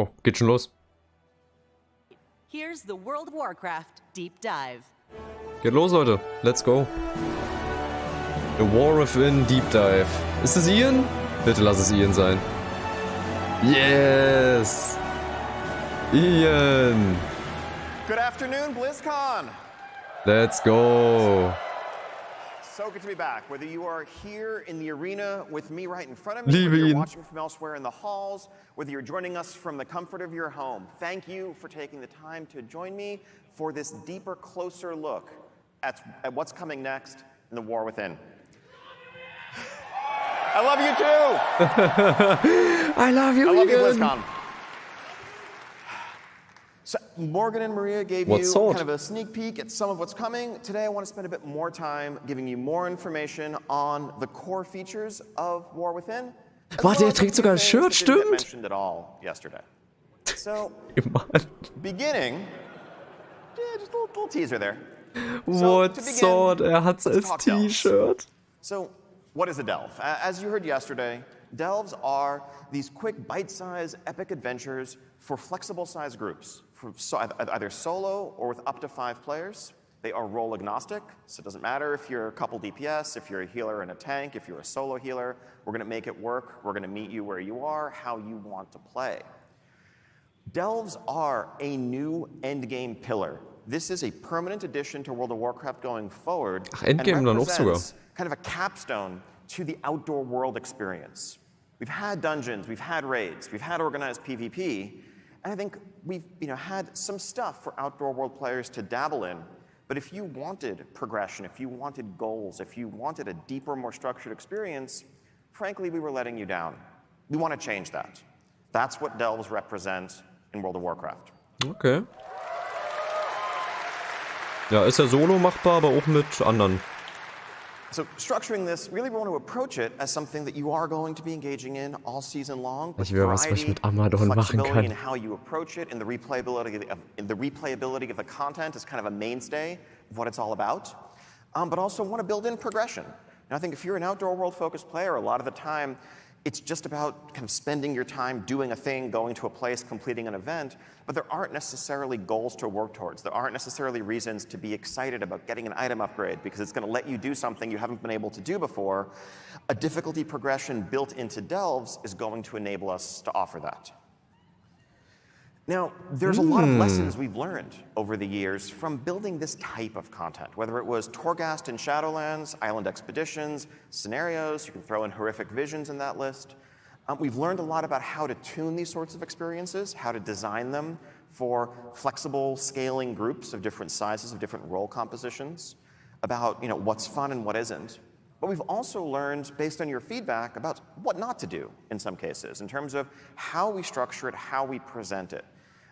Oh, geht schon los. Here's the World of Warcraft Deep Dive. Geht los, Leute. Let's go. The War Within Deep Dive. Ist es Ian? Bitte lass es Ian sein. Yes! Ian! Good afternoon, Blizzcon! Let's go! So good to be back. Whether you are here in the arena with me right in front of me, Liebe whether you're ihn. watching from elsewhere in the halls, whether you're joining us from the comfort of your home, thank you for taking the time to join me for this deeper, closer look at what's coming next in the War Within. I love you too! I love you, I love you, Ian! BlizzCon. So Morgan and Maria gave What you sort? kind of a sneak peek at some of what's coming. Today I want to spend a bit more time giving you more information on the core features of War Within. as Warte, well er as trägt a few sogar ein things Shirt, that didn't get stimmt. mentioned at all yesterday. So, Mann. beginning, just a little teaser there. What to begin, sort? Er hat's let's als talk delves. T-Shirt. So, what is a delve? As you heard yesterday, delves are these quick, bite-sized, epic adventures for flexible-sized groups, for either solo or with up to 5 players. They are role agnostic, so it doesn't matter if you're a couple DPS, if you're a healer and a tank, if you're a solo healer. We're going to make it work. We're going to meet you where you are, how you want to play. Delves are a new endgame pillar. This is a permanent addition to World of Warcraft going forward. Ach, Endgame dann auch sogar. Kind of a capstone to the outdoor world experience. We've had dungeons, we've had raids, we've had organized PvP, and I think we've had some stuff for outdoor world players to dabble in. But if you wanted progression, if you wanted goals, if you wanted a deeper, more structured experience, frankly, we were letting you down. We want to change that. That's what delves represent in World of Warcraft. Okay. Ja, ist ja solo machbar, aber auch mit anderen. So structuring this, really we want to approach it as something that you are going to be engaging in all season long. Ich will was ich mit Amadon machen flexibility in kann. how you approach it, and the replayability of the content is kind of a mainstay of what it's all about. But also want to build in progression. And I think if you're an outdoor world focused player, a lot of the time it's just about kind of spending your time doing a thing, going to a place, completing an event, but there aren't necessarily goals to work towards. There aren't necessarily reasons to be excited about getting an item upgrade because it's going to let you do something you haven't been able to do before. A difficulty progression built into delves is going to enable us to offer that. Now, there's a lot of lessons we've learned over the years from building this type of content, whether it was Torghast in Shadowlands, Island Expeditions, scenarios, you can throw in horrific visions in that list. We've learned a lot about how to tune these sorts of experiences, how to design them for flexible scaling groups of different sizes, of different role compositions, about what's fun and what isn't. But we've also learned, based on your feedback, about what not to do in some cases, in terms of how we structure it, how we present it.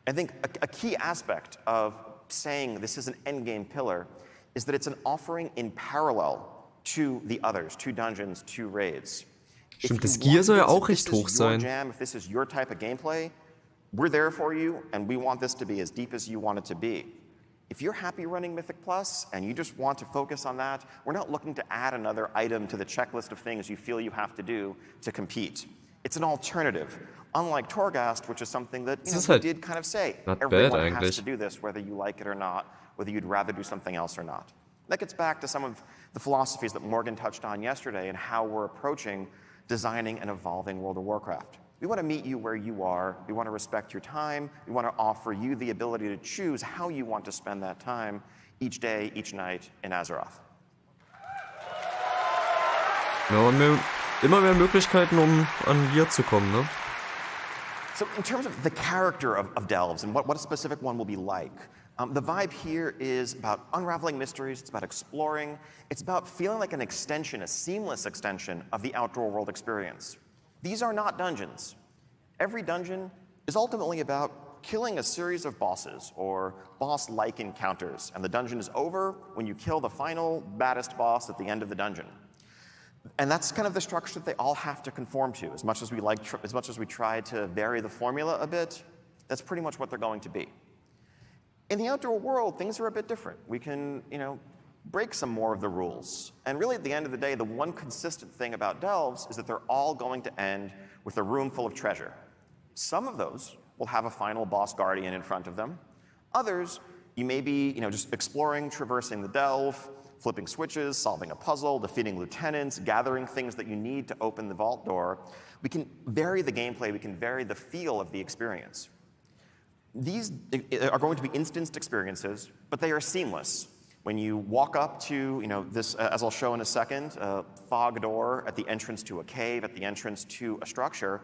I think a key aspect of saying this is an endgame pillar is that it's an offering in parallel to the others, to dungeons, to raids. Stimmt, das Gear soll ja auch recht hoch sein. If this is your type of gameplay, we're there for you, and we want this to be as deep as you want it to be. If you're happy running Mythic Plus and you just want to focus on that, we're not looking to add another item to the checklist of things you feel you have to do to compete. It's an alternative. Unlike Torghast, which is something that we did kind of say, everyone has to do this, whether you like it or not, whether you'd rather do something else or not. That gets back to some of the philosophies that Morgan touched on yesterday and how we're approaching designing and evolving World of Warcraft. We want to meet you where you are. We want to respect your time. We want to offer you the ability to choose how you want to spend that time each day, each night in Azeroth. Ja, immer mehr Möglichkeiten, an Gear zu kommen, ne? So in terms of the character of delves and what a specific one will be like, the vibe here is about unraveling mysteries, it's about exploring, it's about feeling like an extension, a seamless extension of the outdoor world experience. These are not dungeons. Every dungeon is ultimately about killing a series of bosses or boss-like encounters, and the dungeon is over when you kill the final baddest boss at the end of the dungeon. And that's kind of the structure that they all have to conform to. As much as we try to vary the formula a bit, that's pretty much what they're going to be. In the outdoor world, things are a bit different. We can, break some more of the rules. And really, at the end of the day, the one consistent thing about delves is that they're all going to end with a room full of treasure. Some of those will have a final boss guardian in front of them. Others, you may be just exploring, traversing the delve, flipping switches, solving a puzzle, defeating lieutenants, gathering things that you need to open the vault door. We can vary the gameplay, we can vary the feel of the experience. These are going to be instanced experiences, but they are seamless. When you walk up to this, as I'll show in a second, a fog door at the entrance to a cave, at the entrance to a structure,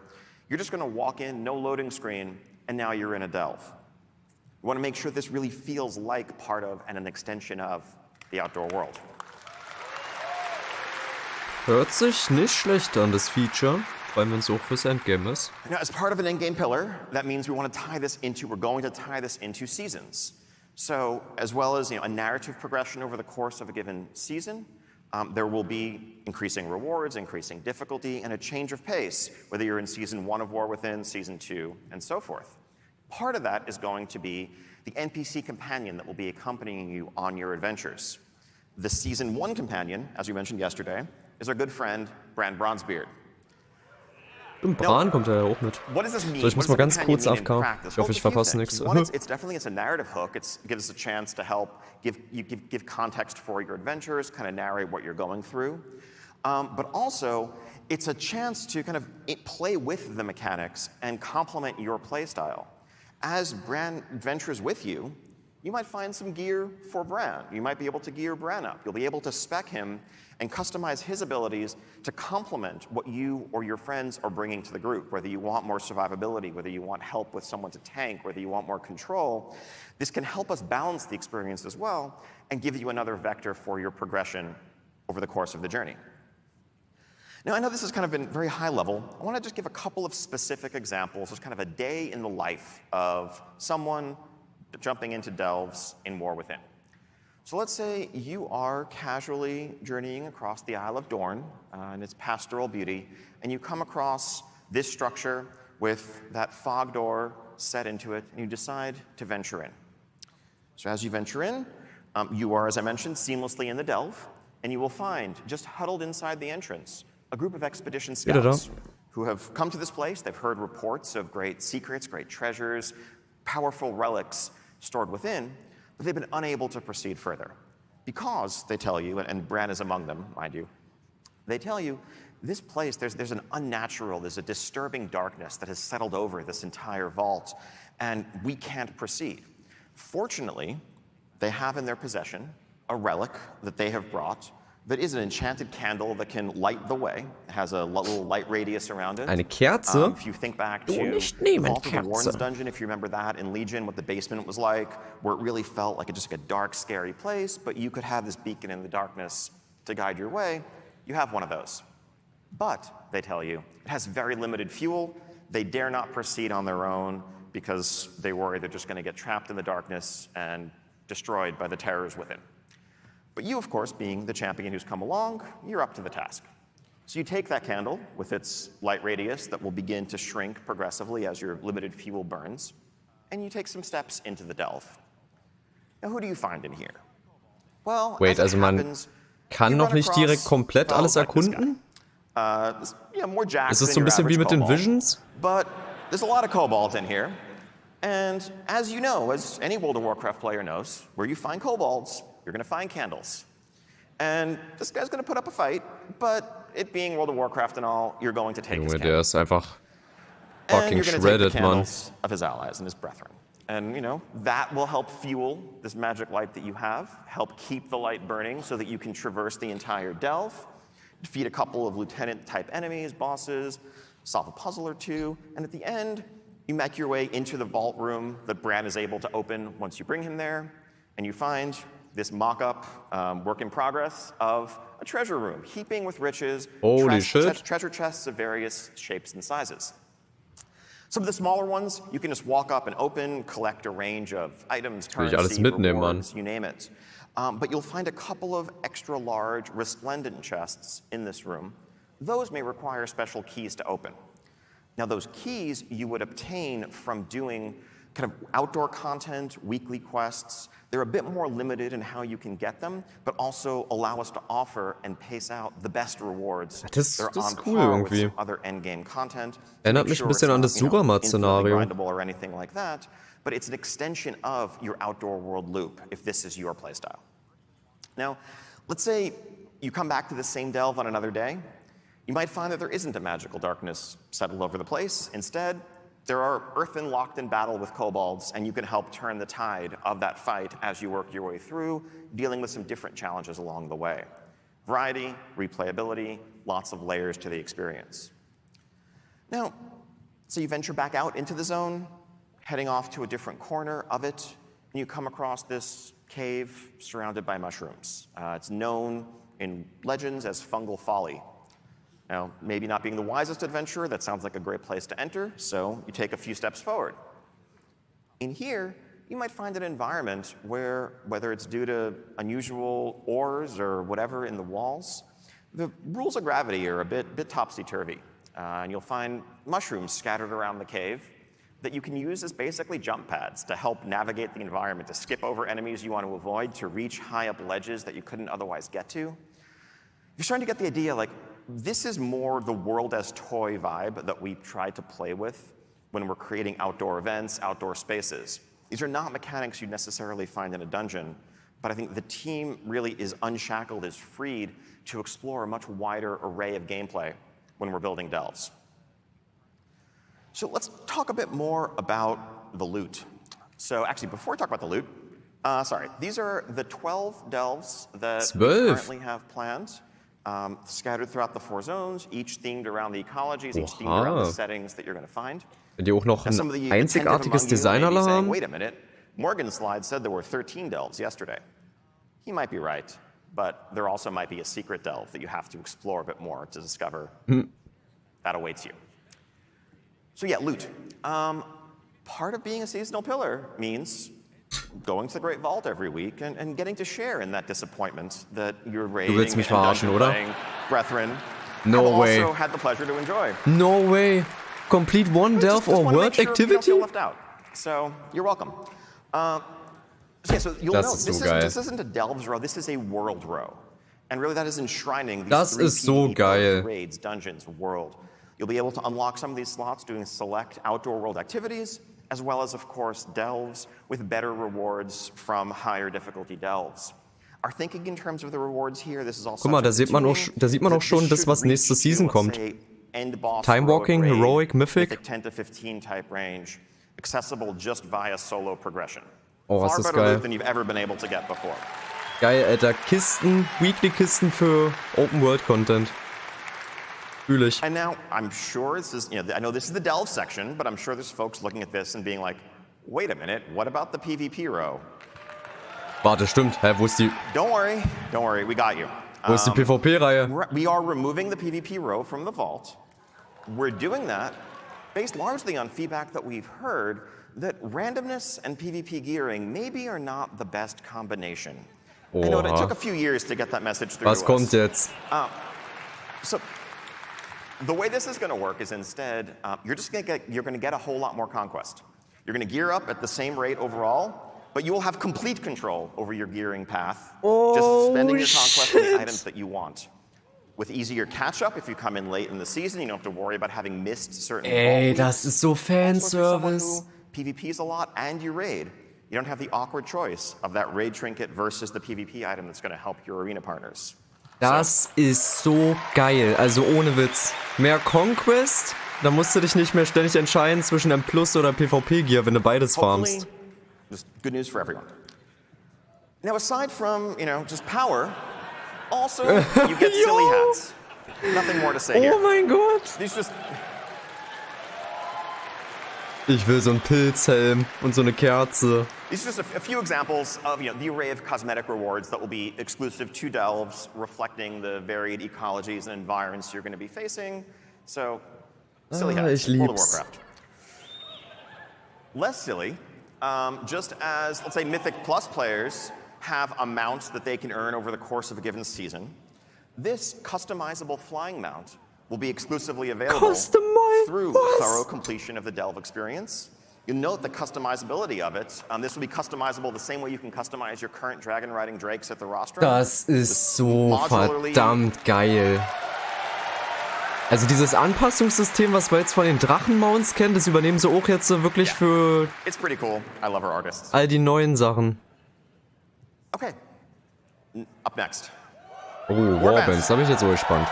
you're just going to walk in, no loading screen, and now you're in a delve. You want to make sure this really feels like part of and an extension of the outdoor world. Hört sich nicht schlecht an, das Feature, weil man es auch fürs Endgame ist. Now, as part of an endgame pillar, that means we're going to tie this into seasons. So, as well as a narrative progression over the course of a given season, there will be increasing rewards, increasing difficulty, and a change of pace, whether you're in Season 1 of War Within, Season 2, and so forth. Part of that is going to be the NPC companion that will be accompanying you on your adventures. The Season 1 companion, as we mentioned yesterday, is our good friend, Bran Bronzebeard. Und Bran kommt ja auch mit. What does this mean? So, ich muss mal ganz kurz AFK. Ich hoffe, ich verpasse nichts. One, it's definitely a narrative hook. It gives us a chance to help give context for your adventures, kind of narrate what you're going through. But also, it's a chance to kind of play with the mechanics and complement your playstyle. As Bran adventures with you, you might find some gear for Bran. You might be able to gear Bran up. You'll be able to spec him and customize his abilities to complement what you or your friends are bringing to the group, whether you want more survivability, whether you want help with someone to tank, whether you want more control. This can help us balance the experience as well and give you another vector for your progression over the course of the journey. Now, I know this has kind of been very high level. I want to just give a couple of specific examples, just kind of a day in the life of someone jumping into delves in War Within. So let's say you are casually journeying across the Isle of Dorne and its pastoral beauty, and you come across this structure with that fog door set into it, and you decide to venture in. So as you venture in, you are, as I mentioned, seamlessly in the delve, and you will find, just huddled inside the entrance, a group of expedition scouts who have come to this place. They've heard reports of great secrets, great treasures, powerful relics stored within, but they've been unable to proceed further. Because, they tell you, and Bran is among them, mind you, they tell you, this place, there's an unnatural, there's a disturbing darkness that has settled over this entire vault, and we can't proceed. Fortunately, they have in their possession a relic that they have brought that is an enchanted candle that can light the way. It has a little light radius around it. Eine Kerze? If you think back to the Vault of the Warren's dungeon, if you remember that in Legion, what the basement was like, where it really felt like just like a dark, scary place, but you could have this beacon in the darkness to guide your way, you have one of those. But, they tell you, it has very limited fuel. They dare not proceed on their own because they worry they're just going to get trapped in the darkness and destroyed by the terrors within. But you, of course, being the champion who's come along, you're up to the task. So you take that candle with its light radius that will begin to shrink progressively as your limited fuel burns, and you take some steps into the delve. Now, who do you find in here? Well, Wait, also man kann noch nicht direkt komplett alles erkunden? More jacks Ist es so ein bisschen wie mit den Visions? But there's a lot of kobolds in here. And as you know, as any World of Warcraft player knows, where you find kobolds, you're going to find candles. And this guy's going to put up a fight, but it being World of Warcraft and all, you're going to take his candle. Der ist einfach and fucking you're going to take shredded, the man. candles of his allies and his brethren. And, that will help fuel this magic light that you have, help keep the light burning so that you can traverse the entire delve, defeat a couple of lieutenant-type enemies, bosses, solve a puzzle or two, and at the end, you make your way into the vault room that Bran is able to open once you bring him there, and you find this mock-up, work in progress of a treasure room, heaping with riches, treasure chests of various shapes and sizes. Some of the smaller ones, you can just walk up and open, collect a range of items, currency, rewards, you name it. But you'll find a couple of extra large, resplendent chests in this room. Those may require special keys to open. Now, those keys you would obtain from doing kind of outdoor content, weekly quests. They're a bit more limited in how you can get them, but also allow us to offer and pace out the best rewards. Das They're on ist cool par with irgendwie. some other endgame content. Erinnert mich ein bisschen an das Suramat-Szenario. Grindable or anything like that, but it's an extension of your outdoor world loop if this is your playstyle. Now, let's say you come back to the same delve on another day. You might find that there isn't a magical darkness settled over the place. Instead, there are earthen locked in battle with kobolds, and you can help turn the tide of that fight as you work your way through, dealing with some different challenges along the way. Variety, replayability, lots of layers to the experience. Now, so you venture back out into the zone, heading off to a different corner of it, and you come across this cave surrounded by mushrooms. It's known in legends as fungal folly. Now, maybe not being the wisest adventurer, that sounds like a great place to enter, so you take a few steps forward. In here, you might find an environment where, whether it's due to unusual ores or whatever in the walls, the rules of gravity are a bit topsy-turvy. And you'll find mushrooms scattered around the cave that you can use as basically jump pads to help navigate the environment, to skip over enemies you want to avoid, to reach high up ledges that you couldn't otherwise get to. You're starting to get the idea, like, this is more the world as toy vibe that we try to play with when we're creating outdoor events, outdoor spaces. These are not mechanics you'd necessarily find in a dungeon, but I think the team really is unshackled, is freed to explore a much wider array of gameplay when we're building delves. So let's talk a bit more about the loot. So actually, before we talk about the loot, these are the 12 delves that we currently have planned. Scattered throughout the 4 zones, each themed around the ecologies, each themed around the settings that you're going to find. Wenn die auch noch ein einzigartiges Design alle haben. Wait a minute, Morgan's slide said there were 13 delves yesterday. He might be right, but there also might be a secret delve that you have to explore a bit more to discover. That awaits you. So yeah, loot. Part of being a seasonal pillar means going to the Great Vault every week and getting to share in that disappointment that your raiding and dungeon playing brethren have also had the pleasure to enjoy. No way. Complete one delve or world activity? You don't feel left out. So you're welcome. So you'll know this isn't a delves row. This is a world row, and really that is enshrining these 3 PvP raids, dungeons, world. You'll be able to unlock some of these slots doing select outdoor world activities, as well as, of course, delves with better rewards from higher difficulty delves. Our thinking in terms of the rewards here, this is also. Guck mal, da sieht man auch schon das, was nächste Season kommt. Time Walking, Heroic, Mythic. 10 to 15 type range, accessible just via solo progression. Oh, was ist Far better geil. loot than you've ever been able to get before. Geil, Alter. Kisten, Weekly-Kisten für Open-World-Content. Fühl ich. And now, I'm sure this is, I know this is the delve section, but I'm sure there's folks looking at this and being like, wait a minute, what about the PvP row? Warte, stimmt. Hä, wo ist die... Don't worry, we got you. Wo ist die PvP-Reihe? We are removing the PvP row from the vault. We're doing that based largely on feedback that we've heard that randomness and PvP gearing maybe are not the best combination. I know it took a few years to get that message through Was to kommt us. jetzt? So the way this is going to work is instead, you're going to get a whole lot more conquest. You're going to gear up at the same rate overall, but you will have complete control over your gearing path, just spending your conquest on the items that you want. With easier catch-up, if you come in late in the season, you don't have to worry about having missed certain Ey, das ist so Fanservice. PvPs a lot and you raid. You don't have the awkward choice of that raid trinket versus the PvP item that's going to help your arena partners. Das ist so geil, also ohne Witz. Mehr Conquest, da musst du dich nicht mehr ständig entscheiden zwischen M+ oder PvP-Gear, wenn du beides farmst. Just good news for everyone. Now, aside from, just power, also you get silly hats. Nothing more to say here. Oh mein Gott. These just... Ich will so einen Pilzhelm und so eine Kerze. These are just a few examples of the array of cosmetic rewards that will be exclusive to delves, reflecting the varied ecologies and environments you're going to be facing. So, silly hats, ich World of lieb's. Warcraft. Less silly, just as, let's say, Mythic Plus players have amounts that they can earn over the course of a given season, this customizable flying mount will be exclusively available through thorough completion of the delve experience. You'll note the customizability of it. This will be customizable the same way you can customize your current Dragon Riding Drakes at the Rostrum. Das ist so verdammt geil. Also dieses Anpassungssystem, was wir jetzt von den Drachenmounts kennen, das übernehmen sie auch jetzt so wirklich für It's pretty cool. I love our artists. all die neuen Sachen. Okay. Up next. Oh, Warbands, da bin ich jetzt so gespannt.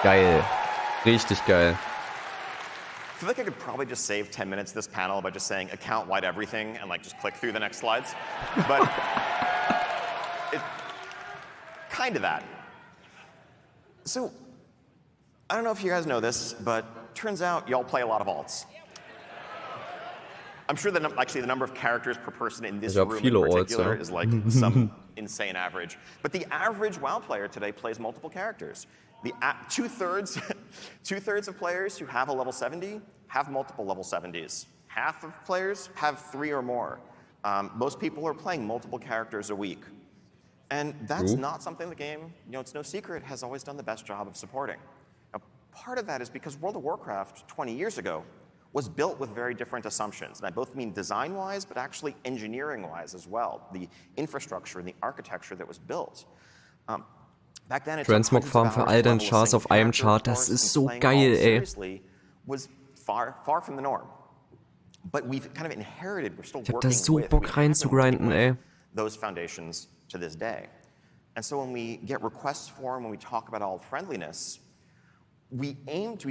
Geil. Richtig geil. I feel like I could probably just save 10 minutes this panel by just saying account-wide everything and like just click through the next slides. But it kind of that. So I don't know if you guys know this, but turns out y'all play a lot of alts. I'm sure that actually the number of characters per person in this room in particular is like some insane average. But the average WoW player today plays multiple characters. The two-thirds of players who have a level 70 have multiple level 70s. Half of players have 3 or more. Most people are playing multiple characters a week. And that's not something the game, it's no secret, has always done the best job of supporting. Now, part of that is because World of Warcraft 20 years ago was built with very different assumptions. And I both mean design-wise, but actually engineering-wise as well. The infrastructure and the architecture that was built. Back then, Transmog Farm für all deinen Chars auf einem Chart, das ist so geil, ey. Was far from the norm. But we've kind of inherited, we're still Ich hab working da so with, Bock reinzugrinden, ey. those foundations to this day. And so when we get requests for them, when we talk about all friendliness, we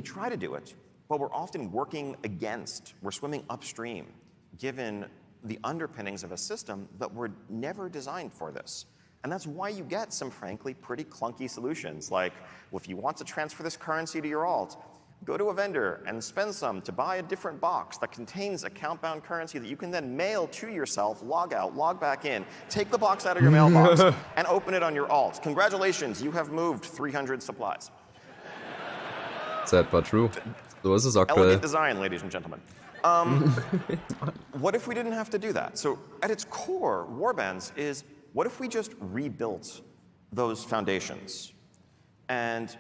try to do it, but we're often working against, we're swimming upstream, given the underpinnings of a system that were never designed for this. And that's why you get some, frankly, pretty clunky solutions, like, well, if you want to transfer this currency to your alt, go to a vendor and spend some to buy a different box that contains account-bound currency that you can then mail to yourself, log out, log back in, take the box out of your mailbox, and open it on your alt. Congratulations, you have moved 300 supplies. Sad but true. So ist es aktuell. Elegant design, ladies and gentlemen. What if we didn't have to do that? So at its core, Warbands is, what if we just rebuilt those foundations and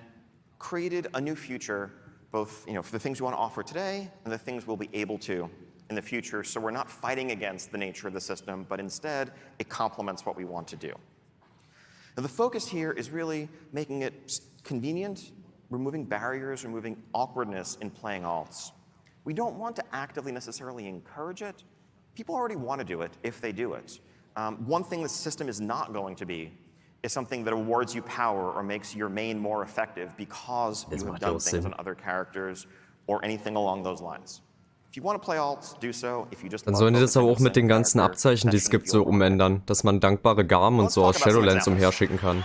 created a new future, both for the things we want to offer today and the things we'll be able to in the future, so we're not fighting against the nature of the system, but instead it complements what we want to do. Now, the focus here is really making it convenient, removing barriers, removing awkwardness in playing alts. We don't want to actively necessarily encourage it. People already want to do it if they do it. One thing the system is not going to be is something that awards you power or makes your main more effective because you have done things on other characters or anything along those lines. If you want to play alts, do so. If you just Dann sollen die das aber auch mit den ganzen Abzeichen, die es gibt, so umändern, dass man dankbare Garm und so aus Shadowlands umherschicken kann.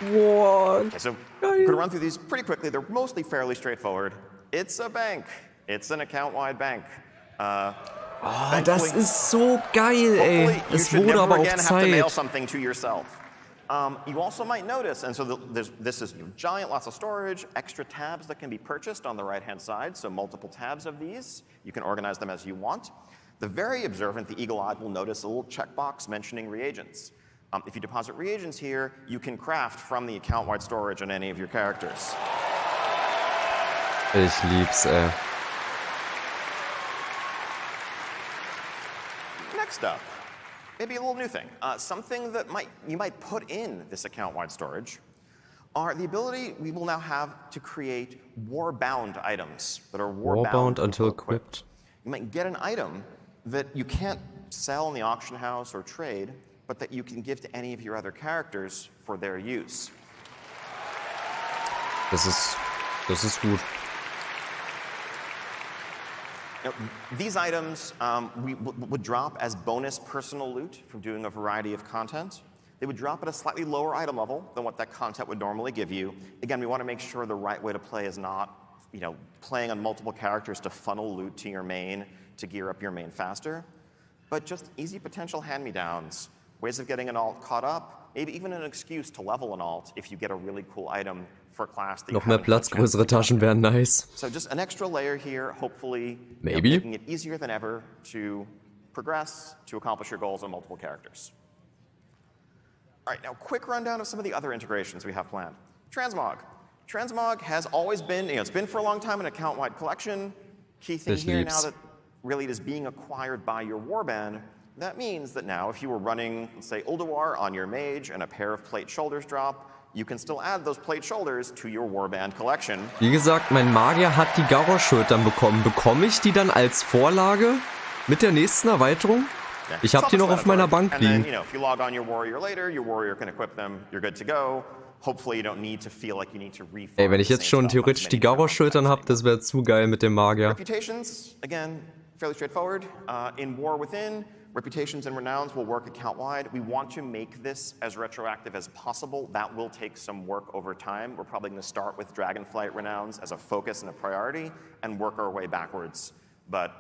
What? Okay, so I'm going to run through these pretty quickly. They're mostly fairly straightforward. It's a bank. It's an account-wide bank. Oh, das ist so geil, ey. Es wurde aber auch Zeit. You also might notice, and so this is giant, lots of storage, extra tabs that can be purchased on the right-hand side, so multiple tabs of these. You can organize them as you want. The very observant, the eagle-eyed, will notice a little checkbox mentioning reagents. If you deposit reagents here, you can craft from the account-wide storage on any of your characters. Ich lieb's, ey. Next up, maybe a little new thing. Something that you might put in this account-wide storage are the ability we will now have to create war-bound items that are war-bound until equipped. You might get an item that you can't sell in the auction house or trade, but that you can give to any of your other characters for their use. Das ist gut. Now, these items would drop as bonus personal loot from doing a variety of content. They would drop at a slightly lower item level than what that content would normally give you. Again, we want to make sure the right way to play is not, playing on multiple characters to funnel loot to your main to gear up your main faster, but just easy potential hand-me-downs, ways of getting an alt caught up, maybe even an excuse to level an alt if you get a really cool item for a class that you Noch mehr Platz, größere Taschen wären nice. So just an extra layer here, hopefully making it easier than ever to progress, to accomplish your goals on multiple characters. All right, now quick rundown of some of the other integrations we have planned. Transmog. Transmog has always been, it's been for a long time an account-wide collection. Key thing here now that really it is being acquired by your warband. That means that now if you were running, let's say, Ulduar on your mage and a pair of plate shoulders drop, you can still add those plate shoulders to your warband collection. Wie gesagt, mein Magier hat die Garrosh-Schultern bekommen. Bekomme ich die dann als Vorlage mit der nächsten Erweiterung? Ich habe die noch auf meiner Bank liegen. If you log on your warrior can equip them, you're good to go. Hopefully you don't need to feel like you need to reform. Ey, wenn ich jetzt schon theoretisch die Garrosh-Schultern habe, das wäre zu geil mit dem Magier. Reputations, again, fairly straightforward. In War Within, reputations and renowns will work account-wide. We want to make this as retroactive as possible. That will take some work over time. We're probably going to start with Dragonflight renowns as a focus and a priority and work our way backwards. But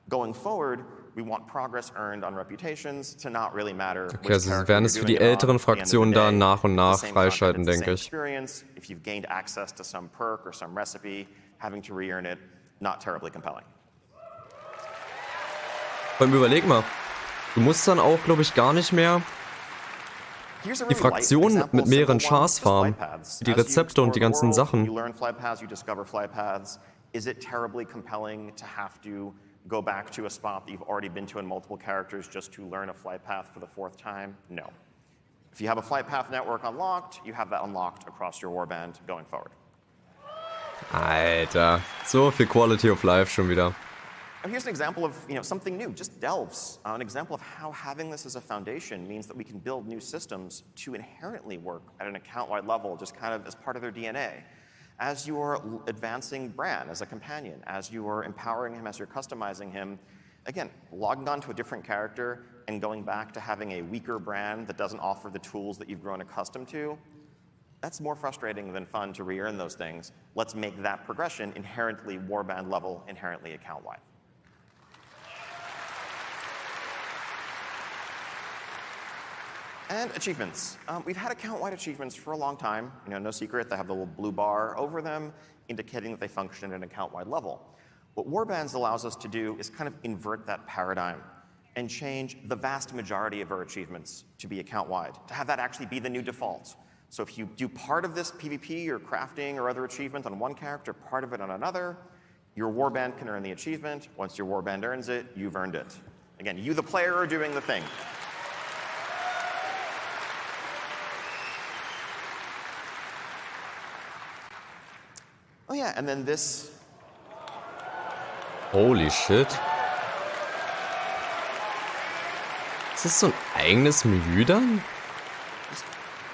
going forward, we want progress earned on reputations to not really matter. Okay, also sie werden es für die älteren Fraktionen da nach und nach freischalten, denke ich. If you've gained access to some perk or some recipe, having to re-earn it, not terribly compelling. Und überleg mal, du musst dann auch, glaube ich, gar nicht mehr die Fraktionen mit mehreren Chars farmen. Die Rezepte und die ganzen Sachen. Is it terribly compelling to have to go back to a spot that you've already been to in multiple characters just to learn a flight path for the 4th time? No. If you have a flight path network unlocked, you have that unlocked across your warband going forward. Alter, so viel Quality of Life schon wieder. And here's an example of something new, just delves. An example of how having this as a foundation means that we can build new systems to inherently work at an account-wide level, just kind of as part of their DNA. As you are advancing Bran as a companion, as you are empowering him, as you're customizing him, again, logging on to a different character and going back to having a weaker Bran that doesn't offer the tools that you've grown accustomed to, that's more frustrating than fun to re-earn those things. Let's make that progression inherently warband level, inherently account-wide. And achievements. We've had account-wide achievements for a long time. No secret, they have the little blue bar over them, indicating that they function at an account-wide level. What Warbands allows us to do is kind of invert that paradigm and change the vast majority of our achievements to be account-wide, to have that actually be the new default. So if you do part of this PvP or crafting or other achievement on one character, part of it on another, your Warband can earn the achievement. Once your Warband earns it, you've earned it. Again, you, the player, are doing the thing. Oh yeah, and then this. Holy shit. Ist das so ein eigenes Menü dann?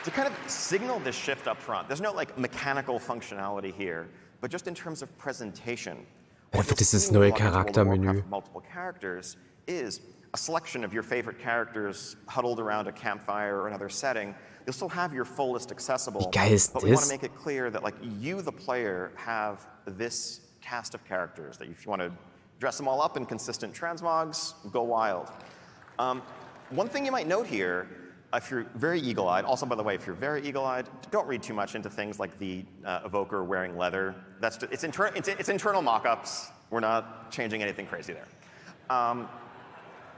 To kind of signal this shift up front, there's no mechanical functionality here, but just in terms of presentation. Einfach dieses neue Charaktermenü. Multiple characters is a selection of your favorite characters huddled around a campfire or another setting. You'll still have your full list accessible, Wie geil ist but we want to das? make it clear that you, the player, have this cast of characters. That if you want to dress them all up in consistent transmogs, go wild. One thing you might note here, if you're very eagle-eyed, also by the way, if you're very eagle-eyed, don't read too much into things like the evoker wearing leather. It's internal mock-ups. We're not changing anything crazy there.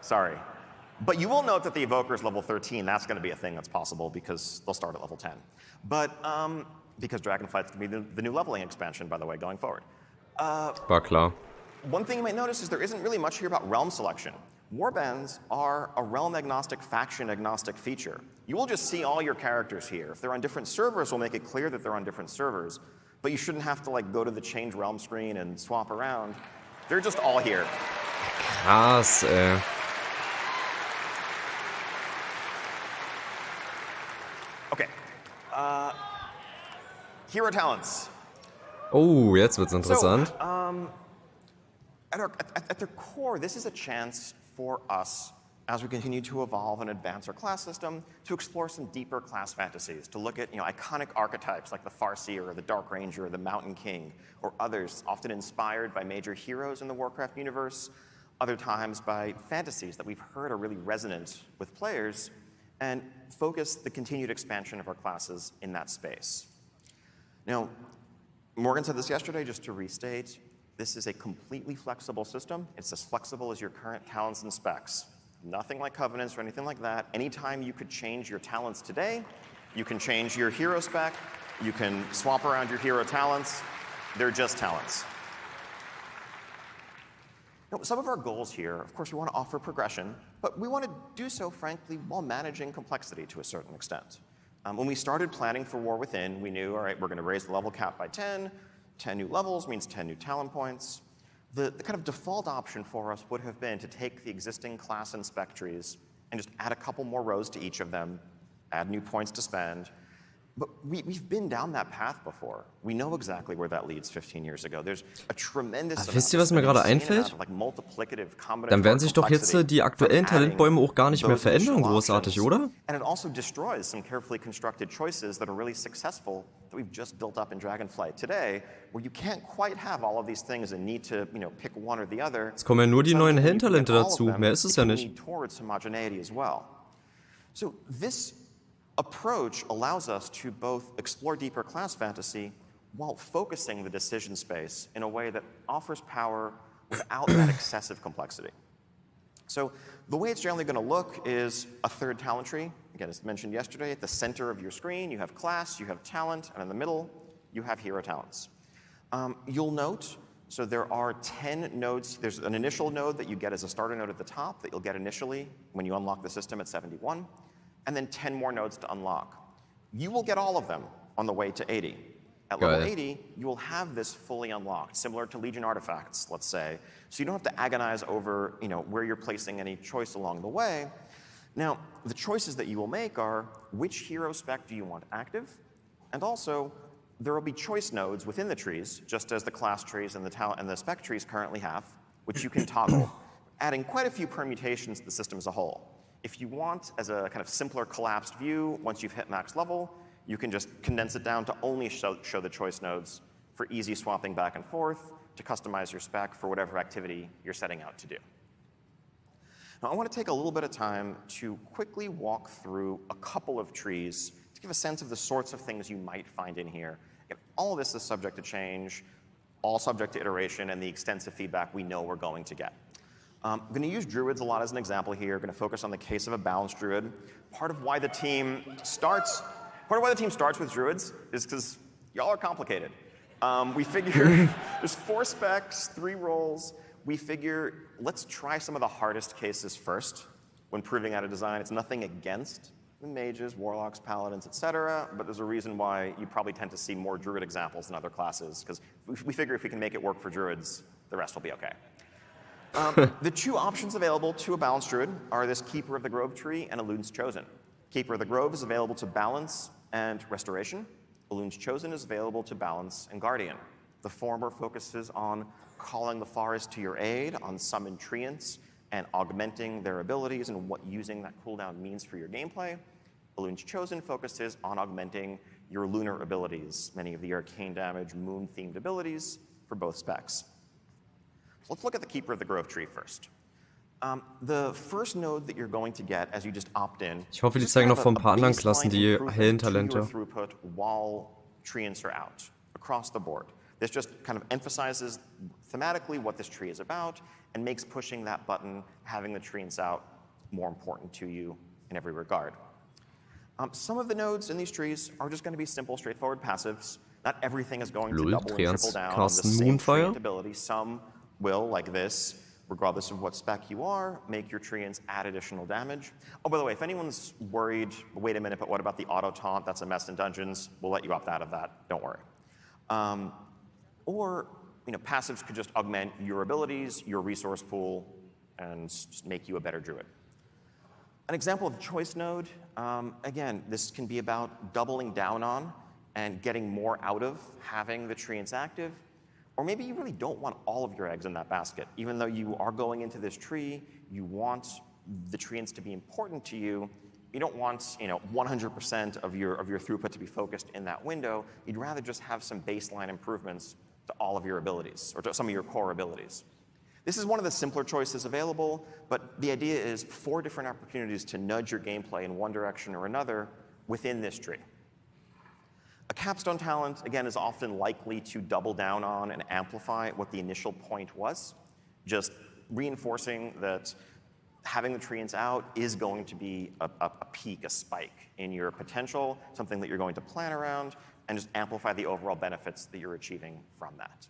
Sorry. But you will note that the evoker is level 13. That's going to be a thing that's possible because they'll start at level 10. But because Dragonflight's going to be the new leveling expansion, by the way, going forward. War klar. One thing you might notice is there isn't really much here about realm selection. Warbands are a realm-agnostic, faction-agnostic feature. You will just see all your characters here. If they're on different servers, we'll make it clear that they're on different servers. But you shouldn't have to go to the change realm screen and swap around. They're just all here. Krass, ey. Okay. Hero talents. Oh, jetzt wird's interessant. So, at their core, this is a chance for us, as we continue to evolve and advance our class system, to explore some deeper class fantasies, to look at iconic archetypes like the Farseer or the Dark Ranger or the Mountain King, or others often inspired by major heroes in the Warcraft universe, other times by fantasies that we've heard are really resonant with players, and focus the continued expansion of our classes in that space. Now, Morgan said this yesterday, just to restate, this is a completely flexible system. It's as flexible as your current talents and specs. Nothing like covenants or anything like that. Anytime you could change your talents today, you can change your hero spec You can swap around your hero talents. They're just talents. Now, some of our goals here, of course, we want to offer progression, but we want to do so, frankly, while managing complexity to a certain extent. When we started planning for War Within, we knew, all right, we're going to raise the level cap by 10. 10 new levels means 10 new talent points. The kind of default option for us would have been to take the existing class and spec trees and just add a couple more rows to each of them, add new points to spend. But we've been down that path before. We know exactly where that leads 15 years ago. There's a tremendous Wisst ihr, was mir gerade einfällt? Dann werden sich doch jetzt die aktuellen Talentbäume auch gar nicht mehr verändern, großartig, oder? And it also destroys some carefully constructed choices that are really successful that we've just built up in Dragonflight today, where you can't quite have all of these things and need to, pick one or the other. Jetzt kommen ja nur die neuen Heldentalente dazu, mehr ist es ja nicht. So this approach allows us to both explore deeper class fantasy while focusing the decision space in a way that offers power without that excessive complexity. So the way it's generally going to look is a third talent tree. Again, as mentioned yesterday, at the center of your screen, you have class, you have talent, and in the middle, you have hero talents. You'll note, so there are 10 nodes. There's an initial node that you get as a starter node at the top that you'll get initially when you unlock the system at 71. And then 10 more nodes to unlock. You will get all of them on the way to 80. At level 80, you will have this fully unlocked, similar to Legion artifacts, let's say. So you don't have to agonize over, where you're placing any choice along the way. Now, the choices that you will make are which hero spec do you want active, and also there will be choice nodes within the trees, just as the class trees and the talent and the spec trees currently have, which you can toggle, adding quite a few permutations to the system as a whole. If you want, as a kind of simpler collapsed view, once you've hit max level, you can just condense it down to only show the choice nodes for easy swapping back and forth to customize your spec for whatever activity you're setting out to do. Now, I want to take a little bit of time to quickly walk through a couple of trees to give a sense of the sorts of things you might find in here. Again, all of this is subject to change, all subject to iteration and the extensive feedback we know we're going to get. I'm going to use druids a lot as an example here. I'm going to focus on the case of a balanced druid. Part of why the team starts with druids is because y'all are complicated. We figure there's 4 specs, 3 roles. We figure let's try some of the hardest cases first when proving out a design. It's nothing against the mages, warlocks, paladins, etc. But there's a reason why you probably tend to see more druid examples than other classes, because we figure if we can make it work for druids, the rest will be okay. The 2 options available to a balanced druid are this Keeper of the Grove tree and Elun's Chosen. Keeper of the Grove is available to balance and restoration. Elun's Chosen is available to balance and guardian. The former focuses on calling the forest to your aid, on summon treants, and augmenting their abilities and what using that cooldown means for your gameplay. Elun's Chosen focuses on augmenting your lunar abilities, many of the arcane damage, moon-themed abilities for both specs. Let's look at the Keeper of the Grove tree first. The first node that you're going to get as you just opt in. Ich hoffe, die zeigen noch von ein paar anderen Klassen die hellen Talente. Throughput while treants are out across the board. This just kind of emphasizes thematically what this tree is about and makes pushing that button, having the treants out, more important to you in every regard. Some of the nodes in these trees are just going to be simple, straightforward passives. Not everything is going to double and triple down on the same treant ability. Some will, like this, regardless of what spec you are, make your treants add additional damage. Oh, by the way, if anyone's worried, wait a minute, but what about the auto taunt? That's a mess in dungeons. We'll let you opt out of that. Don't worry. Or passives could just augment your abilities, your resource pool, and just make you a better druid. An example of choice node, again, this can be about doubling down on and getting more out of having the treants active. Or maybe you really don't want all of your eggs in that basket. Even though you are going into this tree, you want the treants to be important to you. You don't want 100% of your throughput to be focused in that window. You'd rather just have some baseline improvements to all of your abilities, or to some of your core abilities. This is one of the simpler choices available, but the idea is 4 different opportunities to nudge your gameplay in one direction or another within this tree. A capstone talent, again, is often likely to double down on and amplify what the initial point was, just reinforcing that having the treants out is going to be a peak, a spike in your potential, something that you're going to plan around, and just amplify the overall benefits that you're achieving from that.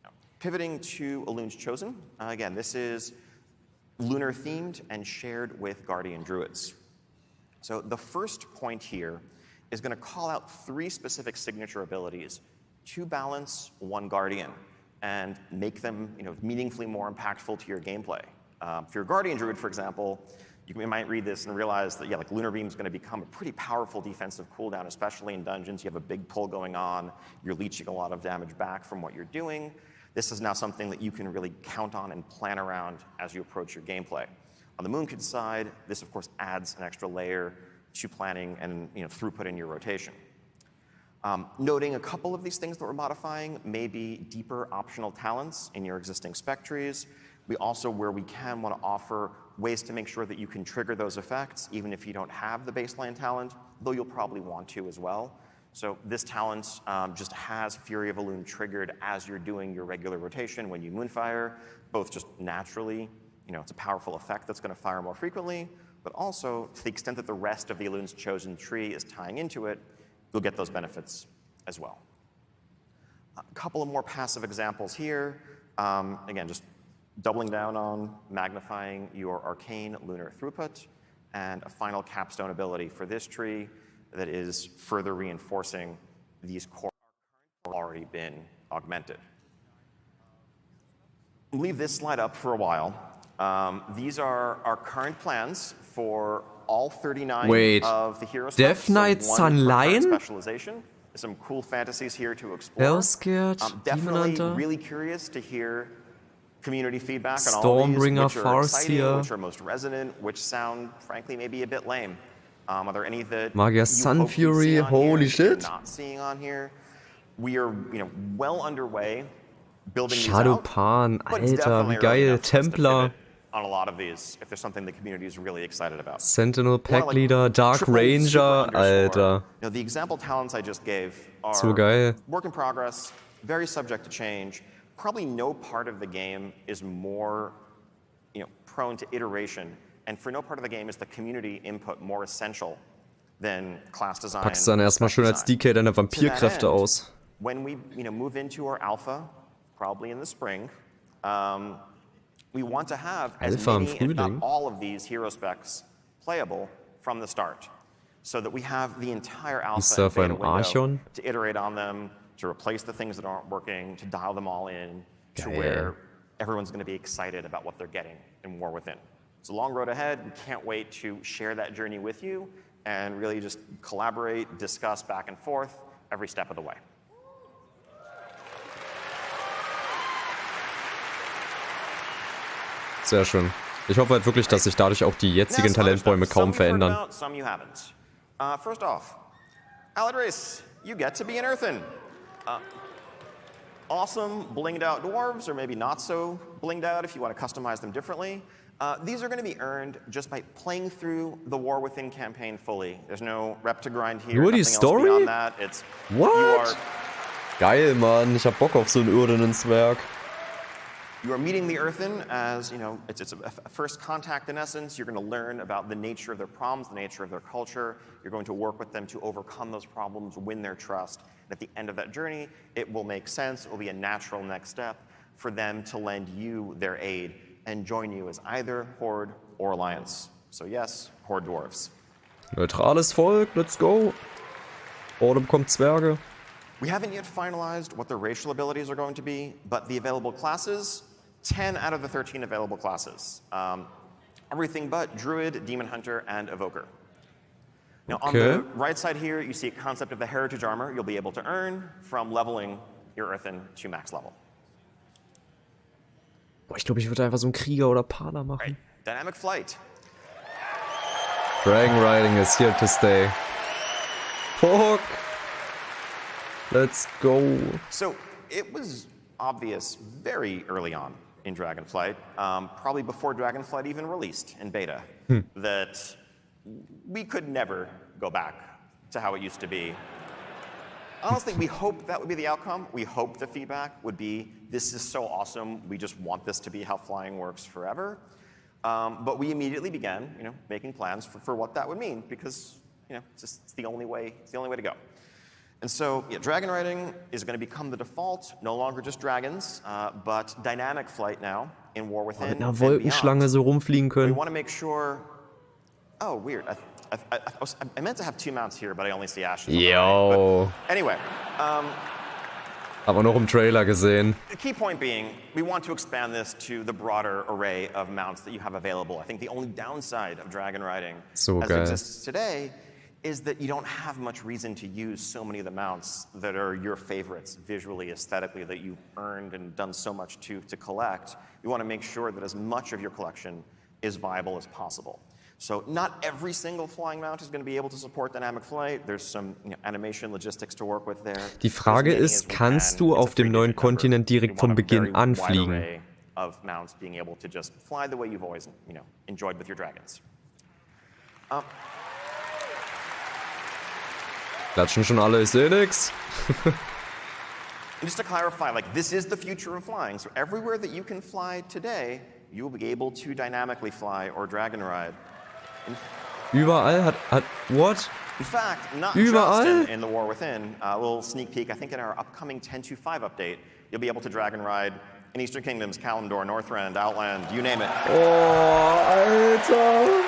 Now, pivoting to Elun's Chosen, again, this is lunar themed and shared with Guardian Druids. So the first point here is going to call out 3 specific signature abilities to balance one Guardian and make them meaningfully more impactful to your gameplay. If you're a Guardian Druid, for example, you might read this and realize that, like Lunar Beam is going to become a pretty powerful defensive cooldown, especially in dungeons. You have a big pull going on. You're leeching a lot of damage back from what you're doing. This is now something that you can really count on and plan around as you approach your gameplay. On the Moonkid side, this of course adds an extra layer to planning and throughput in your rotation. Noting a couple of these things that we're modifying may be deeper optional talents in your existing spec trees. We also, where we can, want to offer ways to make sure that you can trigger those effects even if you don't have the baseline talent, though you'll probably want to as well. So this talent just has Fury of Elune triggered as you're doing your regular rotation when you Moonfire, both just naturally, it's a powerful effect that's going to fire more frequently, but also to the extent that the rest of the Elun's Chosen tree is tying into it, you'll get those benefits as well. A couple of more passive examples here. Again, just doubling down on magnifying your arcane lunar throughput, and a final capstone ability for this tree that is further reinforcing these core that have already been augmented. Leave this slide up for a while. These are our current plans for all 39 of the hero Death Knight's Online? Specialization. Some cool fantasies here to explore. Hellscared, definitely Demon really curious to hear community feedback on all these, which are exciting, which are most resonant, which sound, frankly, maybe a bit lame. Are there any that Magier Sun Fury, holy shit. Not seeing on here? We are, well underway building Shadow these out. Pan, But it's Alter, definitely wie early geil, enough for us to Templar, pivot on a lot of these, if there's something the community is really excited about. Sentinel, Pack More like Leader, Dark triple Ranger, super underscore. Alter. The example talents I just gave are So geil. work in progress, very subject to change. Probably no part of the game is more prone to iteration, and for no part of the game is the community input more essential than class design. Packst dann erstmal schön als DK deine Vampirkräfte aus. When we move into our alpha, probably in the spring, we want to have as Alpha im many, if not Frühling? all of these hero specs playable from the start, so that we have the entire Ist alpha da and vor beta einem window Archon? to iterate on them, to replace the things that aren't working, to dial them all in, to Geil. where everyone's going to be excited about what they're getting in War Within. It's a long road ahead. We can't wait to share that journey with you and really just collaborate, discuss back and forth every step of the way. Sehr schön. Ich hoffe halt wirklich, dass sich dadurch auch die jetzigen Talentbäume kaum verändern. Some you haven't. First off, Aladris, you get to be an Earthen. Awesome blinged out dwarves, or maybe not so blinged out if you want to customize them differently. These are going to be earned just by playing through the War Within campaign fully. There's no rep to grind here. Nur die nothing else Story? beyond that. It's, What? Geil, Mann. Ich hab Bock auf so einen Irdenen-Zwerg. You are meeting the Earthen as, it's a first contact in essence. You're going to learn about the nature of their problems, the nature of their culture. You're going to work with them to overcome those problems, win their trust. And at the end of that journey, it will make sense. It will be a natural next step for them to lend you their aid and join you as either Horde or Alliance. So yes, Horde Dwarves. Neutrales Volk, let's go. Horde bekommt Zwerge. We haven't yet finalized what the racial abilities are going to be, but the available classes, 10 out of the 13 available classes. Everything but Druid, Demon Hunter, and Evoker. Now on the right side here, you see a concept of the Heritage Armor you'll be able to earn from leveling your Earthen to max level. Boah, ich glaube, ich würde einfach so einen Krieger oder Paler machen. Right. Dynamic Flight. Dragon Riding is here to stay. Fuck. Let's go. So it was obvious very early on in Dragonflight, probably before Dragonflight even released in beta, that we could never go back to how it used to be. Honestly, we hoped that would be the outcome. We hoped the feedback would be, this is so awesome, we just want this to be how flying works forever. But we immediately began, making plans for what that would mean, because it's the only way to go. And so, yeah, dragon riding is going to become the default, no longer just dragons, but dynamic flight now in War Within Mit einer and Wolkenschlange beyond. so rumfliegen We können. want to make sure. Oh, weird. I meant to have 2 mounts here, but I only see ashes. Yo. Anyway, Aber noch im Trailer gesehen. the key point being, we want to expand this to the broader array of mounts that you have available. I think the only downside of dragon riding So as geil. it exists today is that you don't have much reason to use so many of the mounts that are your favorites visually, aesthetically, that you've earned and done so much to collect. You want to make sure that as much of your collection is viable as possible. So not every single flying mount is going to be able to support dynamic flight. There's some animation logistics to work with there. Die Frage ist, kannst du auf dem neuen Kontinent direkt vom Beginn anfliegen? Of mounts being able to just fly the way you've always, enjoyed with your dragons. Klatschen schon alle, ich seh nix. And just to clarify, this is the future of flying. So everywhere that you can fly today, you will be able to dynamically fly or dragon ride. Überall hat what? In fact, not Überall? just in the War Within. A little sneak peek, I think in our upcoming 10.2.5 update, you'll be able to dragon ride in Eastern Kingdoms, Kalimdor, Northrend, Outland, you name it. Oh, Alter.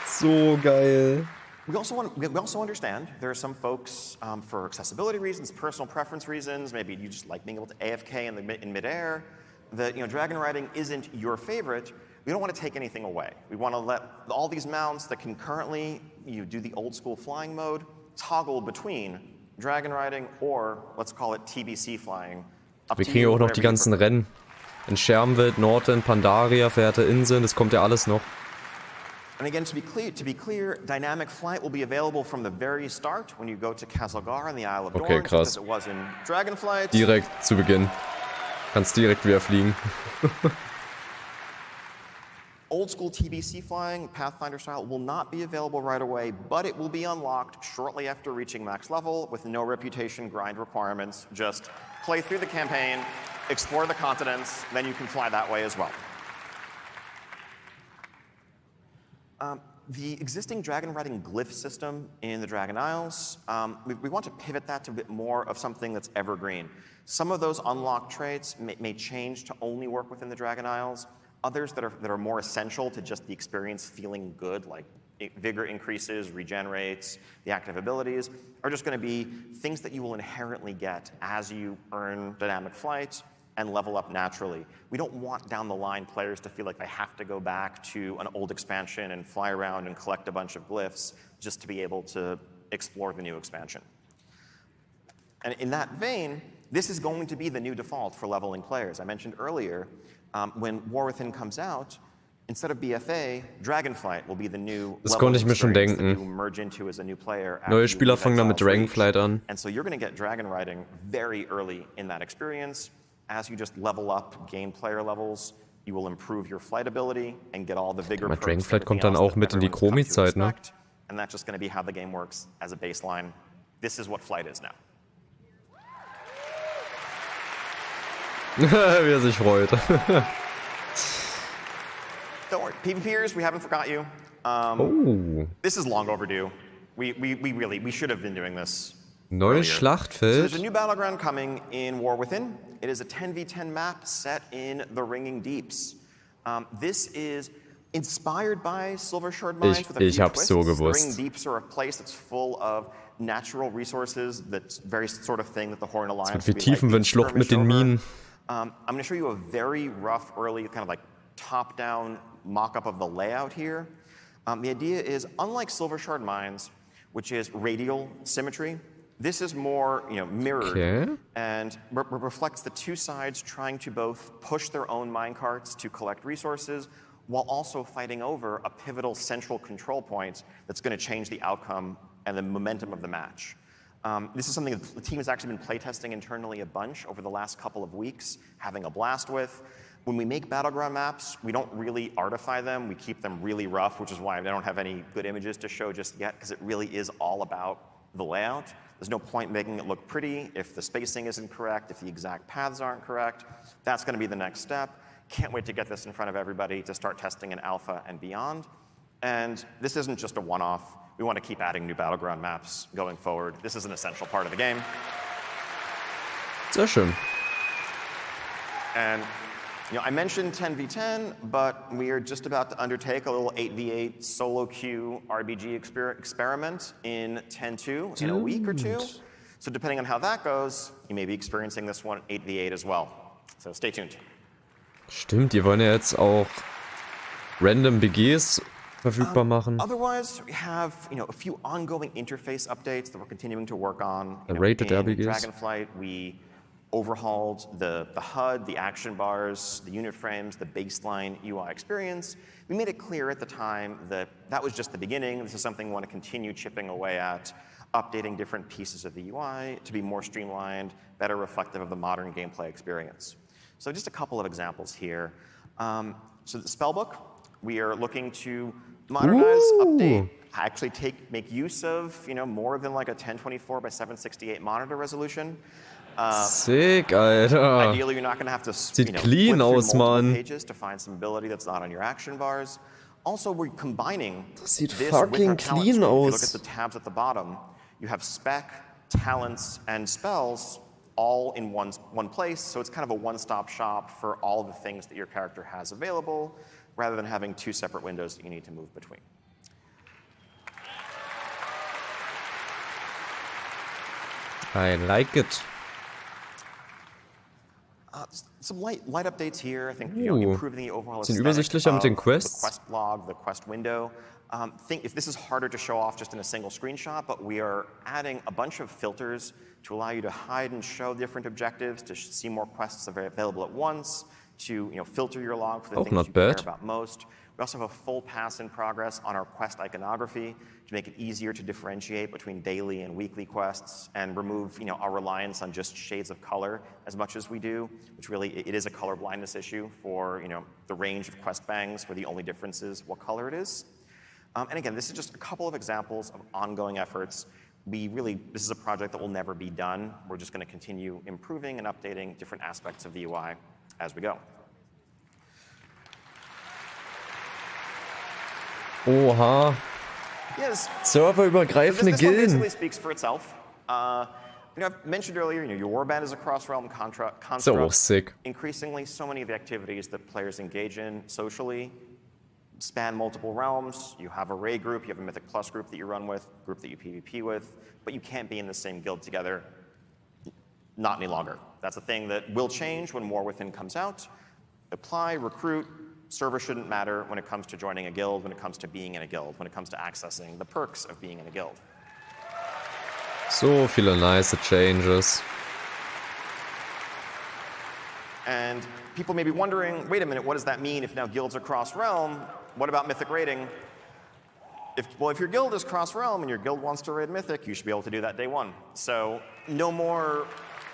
So geil. We also understand there are some folks, for accessibility reasons, personal preference reasons, maybe you just like being able to AFK in midair, that dragon riding isn't your favorite. We don't want to take anything away. We want to let all these mounts that can currently do the old school flying mode toggle between dragon riding or let's call it TBC flying. Wir kriegen ja auch noch die ganzen Rennen. In Schermwild, Nortend, Pandaria, Verehrte Inseln, das kommt ja alles noch. And again, to be clear, dynamic flight will be available from the very start when you go to Castlegar and the Isle of Okay, Dorne, krass. as it was in Dragonflight. Direkt zu Beginn. Kannst direkt wieder fliegen. Old school TBC flying, Pathfinder style, will not be available right away, but it will be unlocked shortly after reaching max level with no reputation grind requirements. Just play through the campaign, explore the continents, then you can fly that way as well. The existing dragon riding glyph system in the Dragon Isles, we want to pivot that to a bit more of something that's evergreen. Some of those unlocked traits may change to only work within the Dragon Isles. Others that are more essential to just the experience feeling good, like vigor increases, regenerates, the active abilities, are just going to be things that you will inherently get as you earn dynamic flight and level up naturally. We don't want down the line players to feel like they have to go back to an old expansion and fly around and collect a bunch of glyphs just to be able to explore the new expansion. And in that vein, this is going to be the new default for leveling players. I mentioned earlier, when War Within comes out, instead of BFA, Dragonflight will be the new Das konnte ich mir schon denken. Neue Spieler fangen dann mit Dragonflight an. And so you're going to get dragon riding very early in that experience. As you just level up, gain player levels, you will improve your flight ability and get all the vigor perks. Dragonflight kommt dann auch mit in die Chromi-Zeit, ne? And that's just going to be how the game works as a baseline. This is what flight is now. Wie sich freut. Don't worry, PvPers, we haven't forgot you. This is long overdue. We should have been doing this. Neues So Schlachtfeld. there's a new battleground coming in War Within. It is a 10v10 map set in the Ringing Deeps. This is inspired by Silver Shard Mines with a few Ich hab's twists. so The gewusst. Ringing Deeps are a place that's full of natural resources. That's very sort of thing that the Horn Alliance Wie would be like Tiefenwindschlucht mit den skirmish over. Minen. I'm going to show you a very rough, early, kind of like top-down mock-up of the layout here. The idea is, unlike Silver Shard Mines, which is radial symmetry, this is more, mirrored and reflects the two sides trying to both push their own minecarts to collect resources while also fighting over a pivotal central control point that's going to change the outcome and the momentum of the match. This is something that the team has actually been playtesting internally a bunch over the last couple of weeks, having a blast with. When we make battleground maps, we don't really artify them. We keep them really rough, which is why I don't have any good images to show just yet, because it really is all about the layout. There's no point making it look pretty if the spacing isn't correct, if the exact paths aren't correct. That's going to be the next step. Can't wait to get this in front of everybody to start testing in alpha and beyond. And this isn't just a one-off. we want to keep adding new Battleground maps going forward. This is an essential part of the game. Sehr schön. And I mentioned 10v10, but we are just about to undertake a little 8v8 solo queue RBG experiment in 10.2 in a week or two. So depending on how that goes, you may be experiencing this one 8v8 as well. So stay tuned. Stimmt, die wollen ja jetzt auch random BGs verfügbar machen. Otherwise, we have a few ongoing interface updates that we're continuing to work on. Rated in RBGs. Dragonflight, we overhauled the HUD, the action bars, the unit frames, the baseline UI experience. We made it clear at the time that that was just the beginning. This is something we want to continue chipping away at, updating different pieces of the UI to be more streamlined, better reflective of the modern gameplay experience. So just a couple of examples here. So the spellbook, we are looking to modernize, update, actually make use of more than like a 1024 by 768 monitor resolution. Sick, Alter. Ideally, you're not going to have to Sieht clean flip aus, through multiple Mann. pages to find some ability that's not on your action bars. Also, we're combining Das sieht this with our fucking talent clean screen. If you look aus. at the tabs at the bottom, you have spec, talents, and spells all in one place. So it's kind of a one-stop shop for all the things that your character has available, rather than having two separate windows that you need to move between. I like it. Some light updates here. I think improving the overall Bisschen aesthetic übersichtlicher mit den of the Quests. quest log, the quest window. Think if this is harder to show off just in a single screenshot, but we are adding a bunch of filters to allow you to hide and show different objectives, to see more quests available at once, to filter your log for the Auch things not you bad. care about most. We also have a full pass in progress on our quest iconography to make it easier to differentiate between daily and weekly quests and remove our reliance on just shades of color as much as we do, which really it is a color blindness issue for the range of quest bangs where the only difference is what color it is. And again, this is just a couple of examples of ongoing efforts. This is a project that will never be done. We're just going to continue improving and updating different aspects of the UI as we go. Oha. Yes. Serverübergreifende This one Gilden. basically speaks for itself. I've mentioned earlier, your warband is a cross-realm construct. So sick. Increasingly, so many of the activities that players engage in socially span multiple realms. You have a Ray group, you have a Mythic Plus group that you run with, group that you PvP with, but you can't be in the same guild together. Not any longer. That's a thing that will change when War Within comes out. Apply, recruit. Server shouldn't matter when it comes to joining a guild, when it comes to being in a guild, when it comes to accessing the perks of being in a guild. So viele nice changes. And people may be wondering, wait a minute, what does that mean if now guilds are cross-realm? What about Mythic raiding? If your guild is cross-realm and your guild wants to raid Mythic, you should be able to do that day one. So no more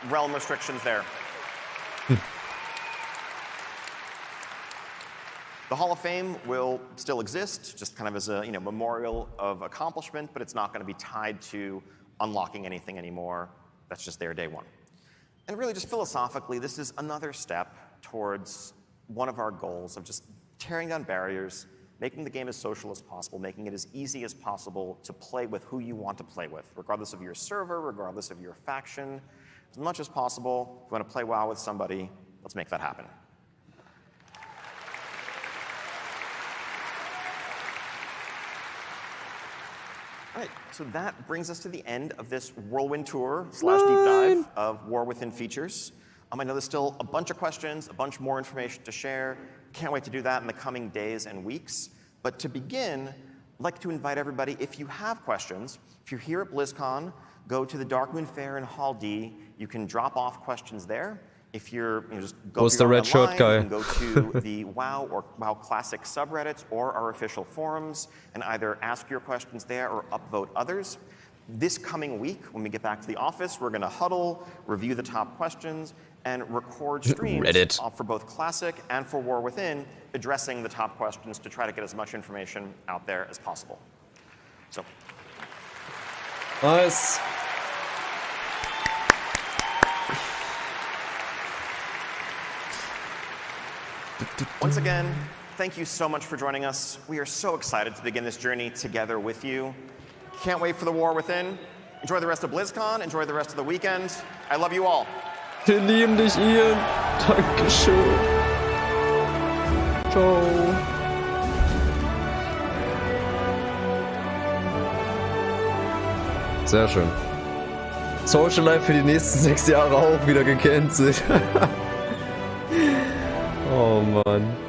realm restrictions there. The Hall of Fame will still exist, just kind of as a memorial of accomplishment, but it's not going to be tied to unlocking anything anymore. That's just there day one. And really, just philosophically, this is another step towards one of our goals of just tearing down barriers, making the game as social as possible, making it as easy as possible to play with who you want to play with, regardless of your server, regardless of your faction. As much as possible, if you want to play WoW with somebody, let's make that happen. All right, so that brings us to the end of this whirlwind tour / deep dive of War Within features. I know there's still a bunch of questions, a bunch more information to share. Can't wait to do that in the coming days and weeks. But to begin, I'd like to invite everybody, if you have questions, if you're here at BlizzCon, go to the Darkmoon Fair in Hall D. You can drop off questions there. If you're just go Who's the red shirt online, guy? you can go to the WoW or WoW Classic subreddits or our official forums and either ask your questions there or upvote others. This coming week, when we get back to the office, we're going to huddle, review the top questions, and record streams Reddit. For both Classic and for War Within, addressing the top questions to try to get as much information out there as possible. So, Nice. once again, thank you so much for joining us. We are so excited to begin this journey together with you. Can't wait for the war within. Enjoy the rest of Blizzcon. Enjoy the rest of the weekend. I love you all. Wir lieben dich, Ian. Dankeschön. Ciao. Sehr schön. Social Life für die nächsten 6 Jahre auch wieder gecancelt. Oh Mann.